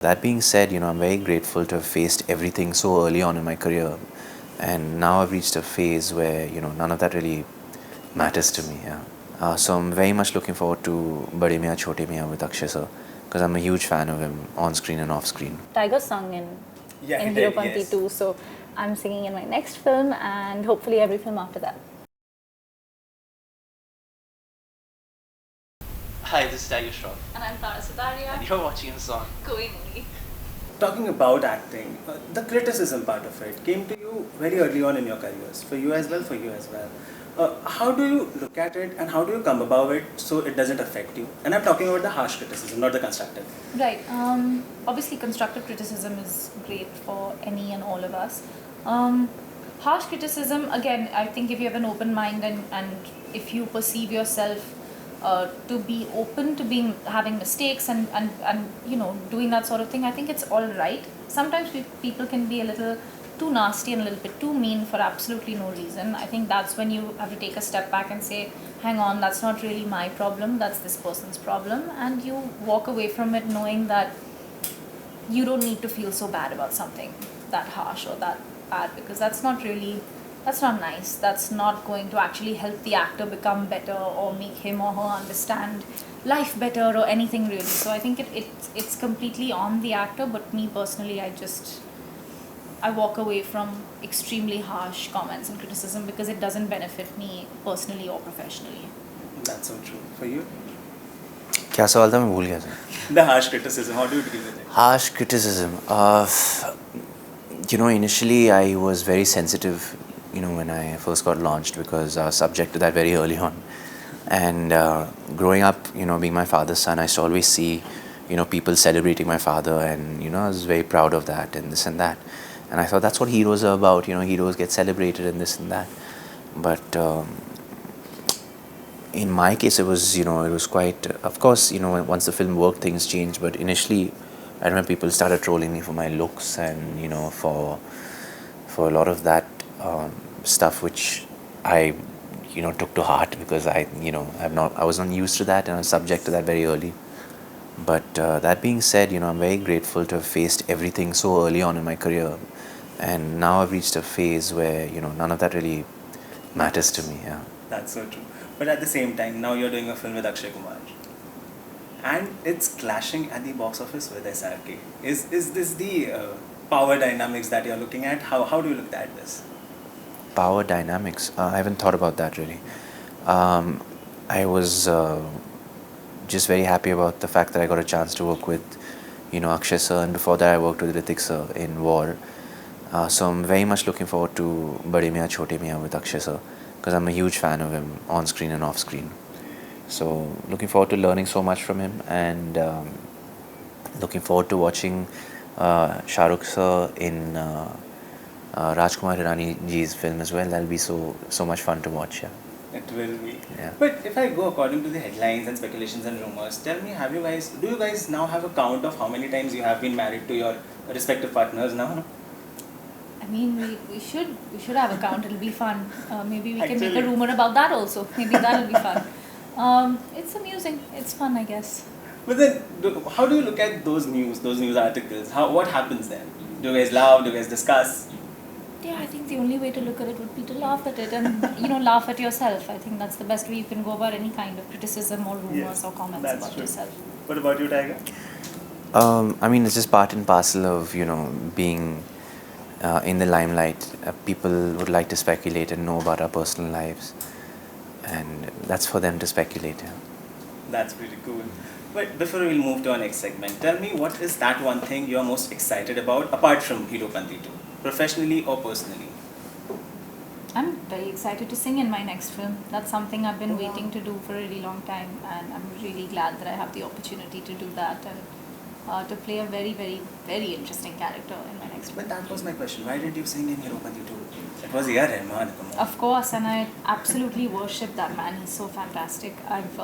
That being said, I'm very grateful to have faced everything so early on in my career. And now I've reached a phase where, none of that really matters to me. Yeah. So I'm very much looking forward to Bade Miyan Chote Miyan with Akshay sir, because I'm a huge fan of him on screen and off screen. Tiger sung in Hero Panti too, so I'm singing in my next film and hopefully every film after that. Hi, this is Tiger Shroff, And I'm Tara Sutaria. and you're watching a song. Going only. Talking about acting, the criticism part of it came to you very early on in your careers, for you as well, for you as well. How do you look at it and how do you come about it so it doesn't affect you? And I'm talking about the harsh criticism, not the constructive. Right. Obviously, constructive criticism is great for any and all of us. Harsh criticism, again, I think if you have an open mind and if you perceive yourself to be open to having mistakes and doing that sort of thing, I think it's all right. Sometimes people can be a little too nasty and a little bit too mean for absolutely no reason. I think that's when you have to take a step back and say, hang on, that's not really my problem, that's this person's problem, and you walk away from it knowing that you don't need to feel so bad about something that harsh or that bad, because that's not nice. That's not going to actually help the actor become better or make him or her understand life better or anything really. So I think it's completely on the actor, but me personally, I walk away from extremely harsh comments and criticism because it doesn't benefit me personally or professionally. That's so true. For you? क्या सवाल था मैं भूल गया था. The harsh criticism, how do you deal with it? Harsh criticism. Initially I was very sensitive, when I first got launched, because I was subject to that very early on. And growing up, being my father's son, I used to always see, people celebrating my father, and, I was very proud of that and this and that. And I thought that's what heroes are about, heroes get celebrated and this and that. But in my case, it was quite, of course, once the film worked, things changed. But initially, I remember people started trolling me for my looks and, for a lot of that stuff, which I, took to heart, because I was not used to that and I was subject to that very early. But that being said, I'm very grateful to have faced everything so early on in my career. And now I've reached a phase where, none of that really matters to me. Yeah. That's so true. But at the same time, now you're doing a film with Akshay Kumar. And it's clashing at the box office with SRK. Is this the power dynamics that you're looking at? How do you look at this? Power dynamics. I haven't thought about that really. I was just very happy about the fact that I got a chance to work with, Akshay sir, and before that I worked with Rukh sir in War. So I'm very much looking forward to Bade Miyan Chote Miyan with Akshay sir, because I'm a huge fan of him on screen and off screen. So looking forward to learning so much from him, and looking forward to watching Shah sir in Rajkumar Hirani ji's film as well. That'll be so much fun to watch. Yeah. It will be. Yeah. But if I go according to the headlines and speculations and rumors, tell me, do you guys now have a count of how many times you have been married to your respective partners now? I mean, we should have a count. It'll be fun. Maybe we can make a Actually. rumor about that also. Maybe that'll be fun. It's amusing. It's fun, I guess. But then, how do you look at those news articles? What happens then? Do you guys laugh? Do you guys discuss? Yeah, I think the only way to look at it would be to laugh at it and laugh at yourself. I think that's the best way you can go about any kind of criticism or rumors Yes, or comments that's about true. yourself. What about you, Tiger? I mean, it's just part and parcel of, being in the limelight. People would like to speculate and know about our personal lives, and that's for them to speculate. Yeah. That's pretty cool. But before we'll move to our next segment, tell me, what is that one thing you're most excited about apart from Hero Panti 2, professionally or personally? I'm very excited to sing in my next film. That's something I've been waiting to do for a really long time, and I'm really glad that I have the opportunity to do that and to play a very, very, very interesting character in my next film. But that was my question. Why didn't you sing in Hero Panti 2? It was A.R. Rahman. Come on. Of course, and I absolutely worship that man. He's so fantastic. I've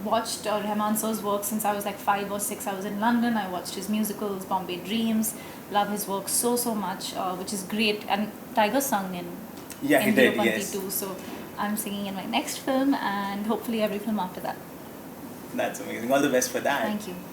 watched Rahman sir's work since I was like 5 or 6. I was in London. I watched his musicals, Bombay Dreams. Love his work so much, which is great. And Tiger sung in He did, Hero Panti yes. too. So I'm singing in my next film and hopefully every film after that. That's amazing. All the best for that. Thank you.